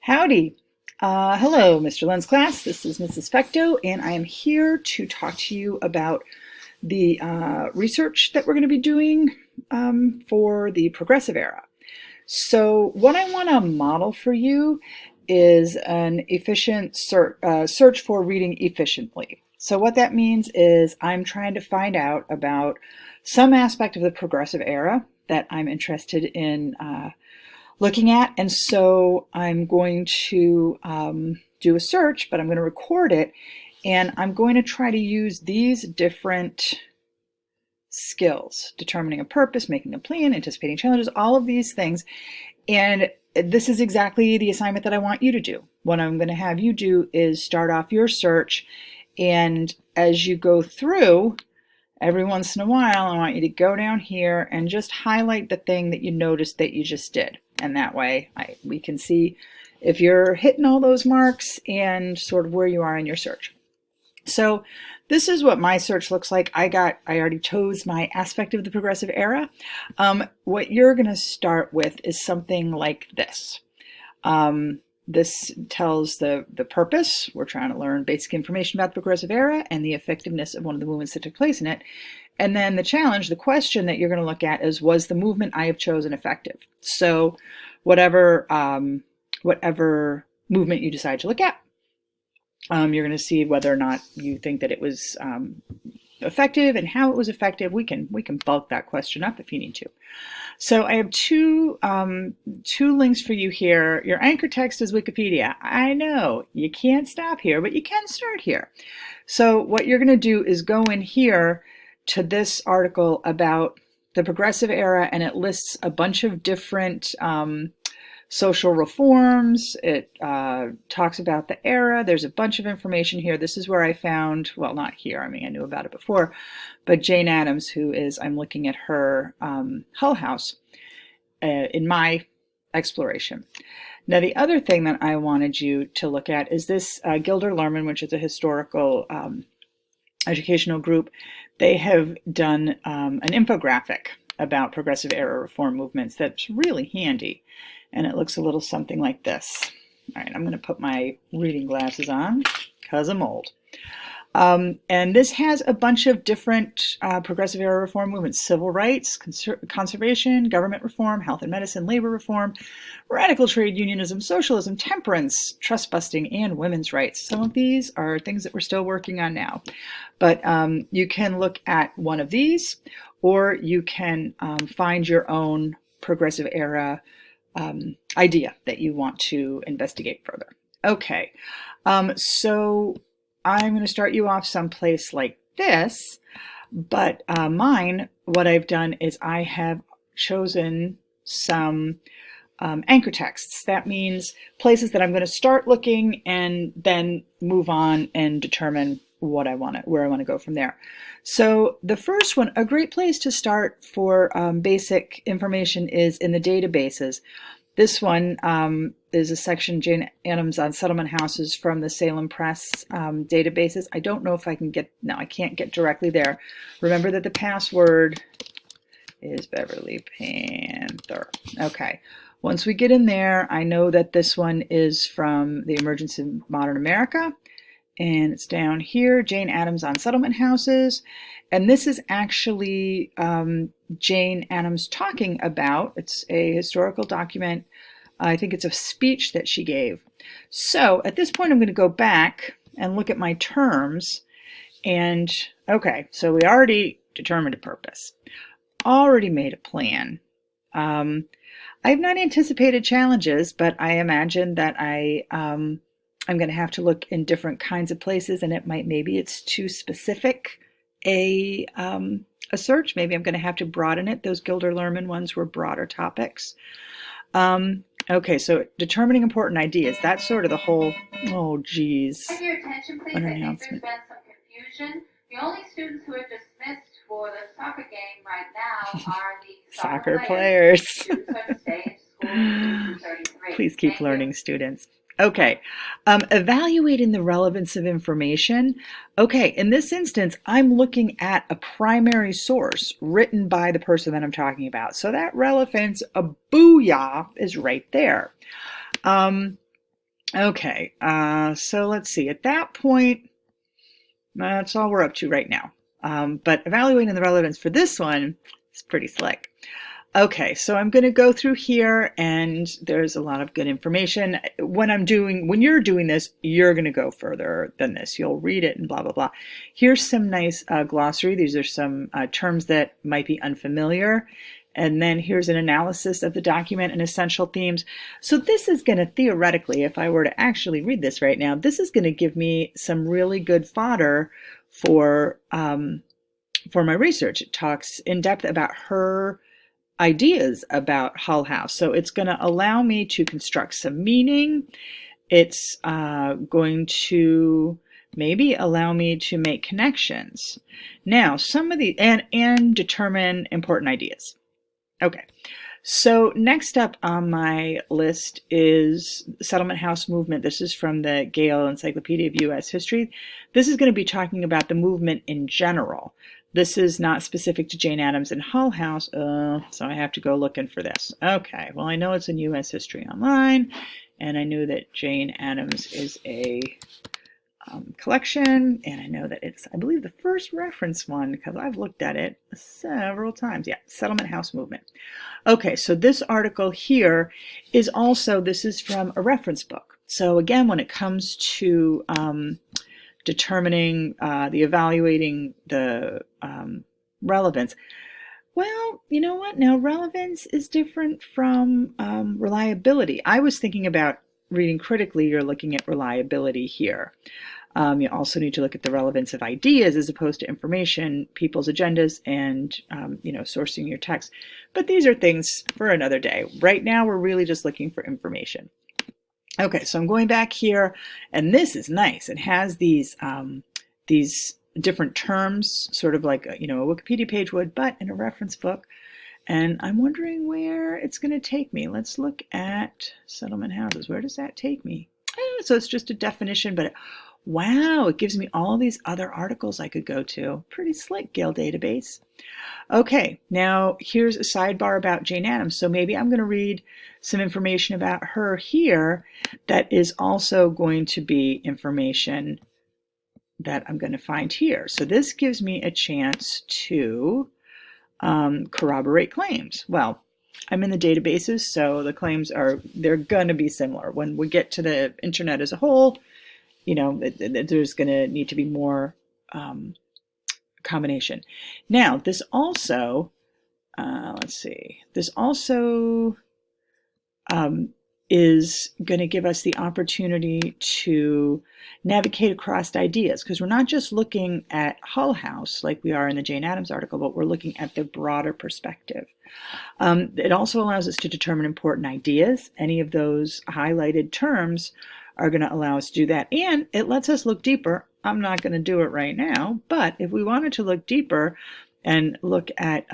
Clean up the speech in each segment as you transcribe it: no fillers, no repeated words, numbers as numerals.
Howdy. Hello, Mr. Lunn's class. This is Mrs. Fecto, and I am here to talk to you about the research that we're going to be doing for the progressive era. So what I want to model for you is an efficient search for reading efficiently. So what that means is I'm trying to find out about some aspect of the progressive era that I'm interested in looking at, and so I'm going to do a search, but I'm going to record it, and I'm going to try to use these different skills: determining a purpose, making a plan, anticipating challenges, all of these things. And this is exactly the assignment that I want you to do. What I'm going to have you do is start off your search, and as you go through, every once in a while, I want you to go down here and just highlight the thing that you noticed that you just did. And that way we can see if you're hitting all those marks and sort of where you are in your search. So this is what my search looks like. I already chose my aspect of the progressive era. What you're going to start with is something like this. This tells the purpose. We're trying to learn basic information about the progressive era and the effectiveness of one of the movements that took place in it. And then the challenge, the question that you're going to look at is, was the movement I have chosen effective? So whatever movement you decide to look at, you're going to see whether or not you think that it was effective and how it was effective. We can bulk that question up if you need to. So I have two links for you here. Your anchor text is Wikipedia. I know you can't stop here, but you can start here. So what you're going to do is go in here to this article about the progressive era, and it lists a bunch of different social reforms. It talks about the era. There's a bunch of information here. This is where I found, well, not here, I mean, I knew about it before, but Jane Addams, who is, I'm looking at her Hull House in my exploration. Now, the other thing that I wanted you to look at is this Gilder Lehrman, which is a historical educational group. They have done an infographic about progressive era reform movements that's really handy. And it looks a little something like this. All right, I'm going to put my reading glasses on because I'm old. And this has a bunch of different progressive era reform movements: civil rights, conservation, government reform, health and medicine, labor reform, radical trade unionism, socialism, temperance, trust busting, and women's rights. Some of these are things that we're still working on now. But you can look at one of these, or you can find your own progressive era idea that you want to investigate further. Okay, so I'm going to start you off someplace like this, but what I've done is I have chosen some anchor texts. That means places that I'm going to start looking and then move on and determine where I want to go from there. So the first one, a great place to start for basic information, is in the databases. This one is a section, Jane Addams on settlement houses, from the Salem Press databases. I don't know if I can get, no, I can't get directly there. Remember that the password is Beverly Panther. Okay. Once we get in there, I know that this one is from the Emergence in Modern America. And it's down here, Jane Addams on settlement houses. And this is actually Jane Addams talking about, it's a historical document. I think it's a speech that she gave. So at this point, I'm going to go back and look at my terms. And okay, so we already determined a purpose, already made a plan. I've not anticipated challenges, but I imagine that I'm going to have to look in different kinds of places, and maybe it's too specific a search. Maybe I'm going to have to broaden it. Those Gilder Lehrman ones were broader topics. Okay, so determining important ideas. That's sort of the whole, oh geez. Get your attention, please. I think there's been some confusion. The only students who are dismissed for the soccer game right now are the soccer players. Students are to stay in school. Please keep learning, students. Okay, evaluating the relevance of information. Okay, in this instance, I'm looking at a primary source written by the person that I'm talking about. So that relevance, a booyah, is right there. Okay, so let's see. At that point, that's all we're up to right now. But evaluating the relevance for this one is pretty slick. Okay, so I'm going to go through here, and there's a lot of good information. When you're doing this, you're going to go further than this. You'll read it and blah, blah, blah. Here's some nice glossary. These are some terms that might be unfamiliar. And then here's an analysis of the document and essential themes. So this is going to theoretically, if I were to actually read this right now, this is going to give me some really good fodder for my research. It talks in depth about her ideas about Hull House. So it's going to allow me to construct some meaning. It's going to maybe allow me to make connections. Now, some of the, and determine important ideas. Okay, so next up on my list is Settlement House Movement. This is from the Gale Encyclopedia of U.S. History. This is going to be talking about the movement in general. This is not specific to Jane Addams and Hull House, so I have to go looking for this. Okay, well, I know it's in U.S. History Online, and I knew that Jane Addams is a collection, and I know that it's, I believe, the first reference one, because I've looked at it several times. Yeah, Settlement House Movement. Okay, so this article here is also, this is from a reference book. So again, when it comes to determining evaluating the relevance. Well, you know what? Now, relevance is different from reliability. I was thinking about reading critically, you're looking at reliability here. You also need to look at the relevance of ideas as opposed to information, people's agendas, and sourcing your text. But these are things for another day. Right now, we're really just looking for information. Okay, so I'm going back here, and this is nice. It has these different terms, sort of like a Wikipedia page would, but in a reference book. And I'm wondering where it's going to take me. Let's look at settlement houses. Where does that take me? So it's just a definition, but wow, it gives me all these other articles I could go to. Pretty slick, Gale database. Okay, now here's a sidebar about Jane Addams. So maybe I'm going to read some information about her here that is also going to be information that I'm going to find here. So this gives me a chance to corroborate claims. Well, I'm in the databases, so the claims they're going to be similar. When we get to the internet as a whole, there's going to need to be more combination. Now, this also, this also is going to give us the opportunity to navigate across ideas, because we're not just looking at Hull House like we are in the Jane Addams article, but we're looking at the broader perspective. It also allows us to determine important ideas. Any of those highlighted terms are going to allow us to do that, and it lets us look deeper. I'm not going to do it right now, but if we wanted to look deeper and look at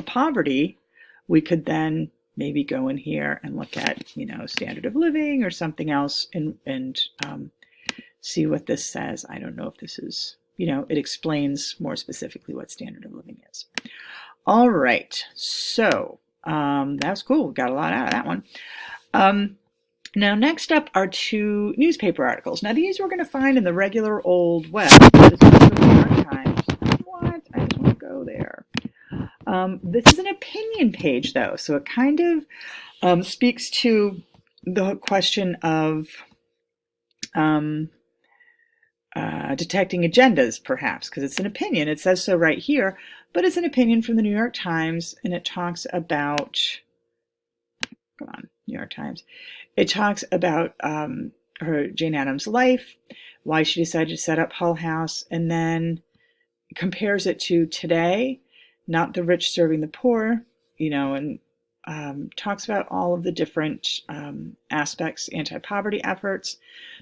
poverty, we could then maybe go in here and look at standard of living or something else, and see what this says. I don't know if this is, it explains more specifically what standard of living is. All right, so that's cool. We got a lot out of that one. Now, next up are two newspaper articles. Now, these we're going to find in the regular old web. This is from the New York Times. What? I just want to go there. This is an opinion page, though, so it kind of speaks to the question of detecting agendas, perhaps, because it's an opinion. It says so right here, but it's an opinion from the New York Times, and it talks about, come on, New York Times. It talks about her Jane Addams' life, why she decided to set up Hull House, and then compares it to today, not the rich serving the poor, and talks about all of the different aspects, anti-poverty efforts,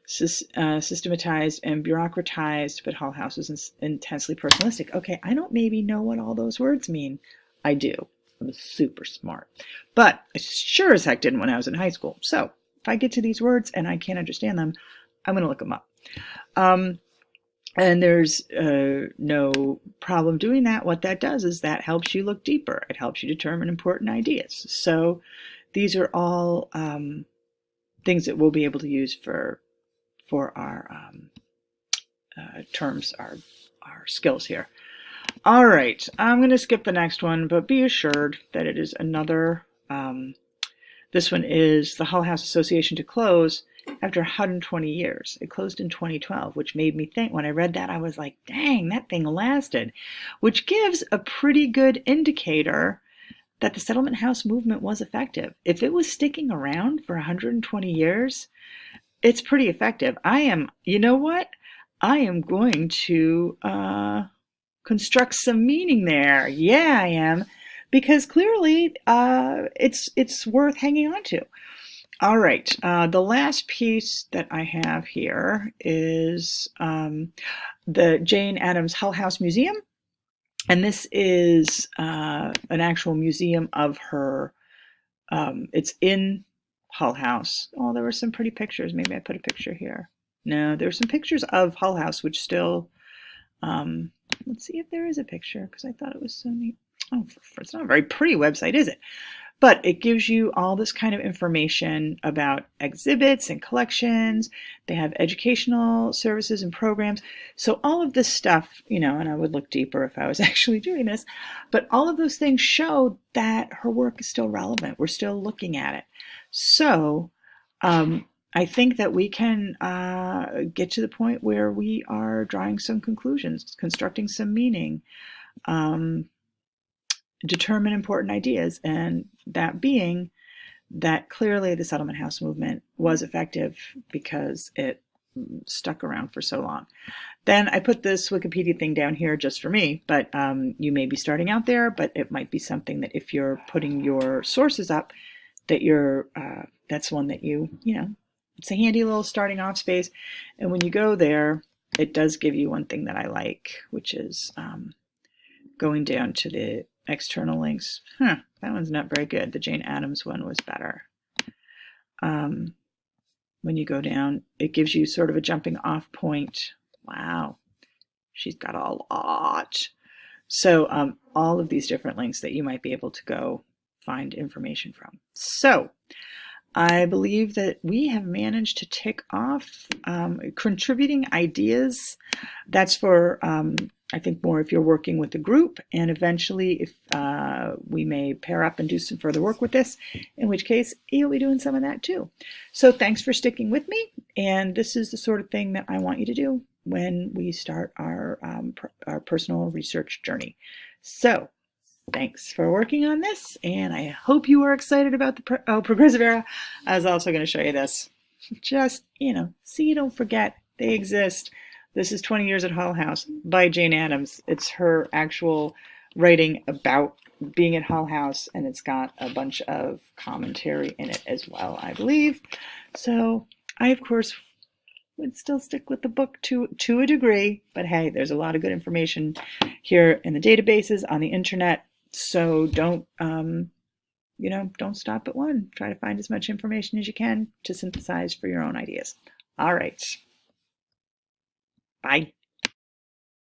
systematized and bureaucratized, but Hull House is intensely personalistic. Okay, I don't maybe know what all those words mean. I do. I'm super smart. But I sure as heck didn't when I was in high school. So if I get to these words and I can't understand them, I'm going to look them up. And there's no problem doing that. What that does is that helps you look deeper. It helps you determine important ideas. So these are all things that we'll be able to use for our terms, our skills here. All right, I'm going to skip the next one, but be assured that it is another, this one is the Hull House Association to close after 120 years. It closed in 2012, which made me think, when I read that, I was like, dang, that thing lasted, which gives a pretty good indicator that the settlement house movement was effective. If it was sticking around for 120 years, it's pretty effective. You know what? I am going to construct some meaning there. Yeah, I am, because clearly it's worth hanging on to. All right, the last piece that I have here is the Jane Addams Hull House Museum. And this is an actual museum of her. It's in Hull House. Oh, there were some pretty pictures. Maybe I put a picture here. No, there's some pictures of Hull House, which still, let's see if there is a picture, because I thought it was so neat. Oh, it's not a very pretty website, is it? But it gives you all this kind of information about exhibits and collections. They have educational services and programs. So all of this stuff, and I would look deeper if I was actually doing this, but all of those things show that her work is still relevant. We're still looking at it. So I think that we can get to the point where we are drawing some conclusions, constructing some meaning, determine important ideas, and that being that clearly the settlement house movement was effective because it stuck around for so long. Then I put this Wikipedia thing down here just for me, but you may be starting out there, but it might be something that if you're putting your sources up, that that's one that it's a handy little starting off space. And when you go there, it does give you one thing that I like, which is going down to the external links. That one's not very good. The Jane Addams one was better. When you go down, it gives you sort of a jumping off point. Wow, she's got a lot. So all of these different links that you might be able to go find information from. So I believe that we have managed to tick off contributing ideas. That's for I think more if you're working with a group, and eventually if we may pair up and do some further work with this, in which case you'll be doing some of that too. So thanks for sticking with me, and this is the sort of thing that I want you to do when we start our personal research journey. So thanks for working on this, and I hope you are excited about the Progressive Era. I was also going to show you this. Just, see you don't forget they exist. This is 20 Years at Hull House by Jane Addams. It's her actual writing about being at Hull House, and it's got a bunch of commentary in it as well, I believe. So I, of course, would still stick with the book to a degree, but hey, there's a lot of good information here in the databases, on the internet. So don't stop at one. Try to find as much information as you can to synthesize for your own ideas. All right. Bye.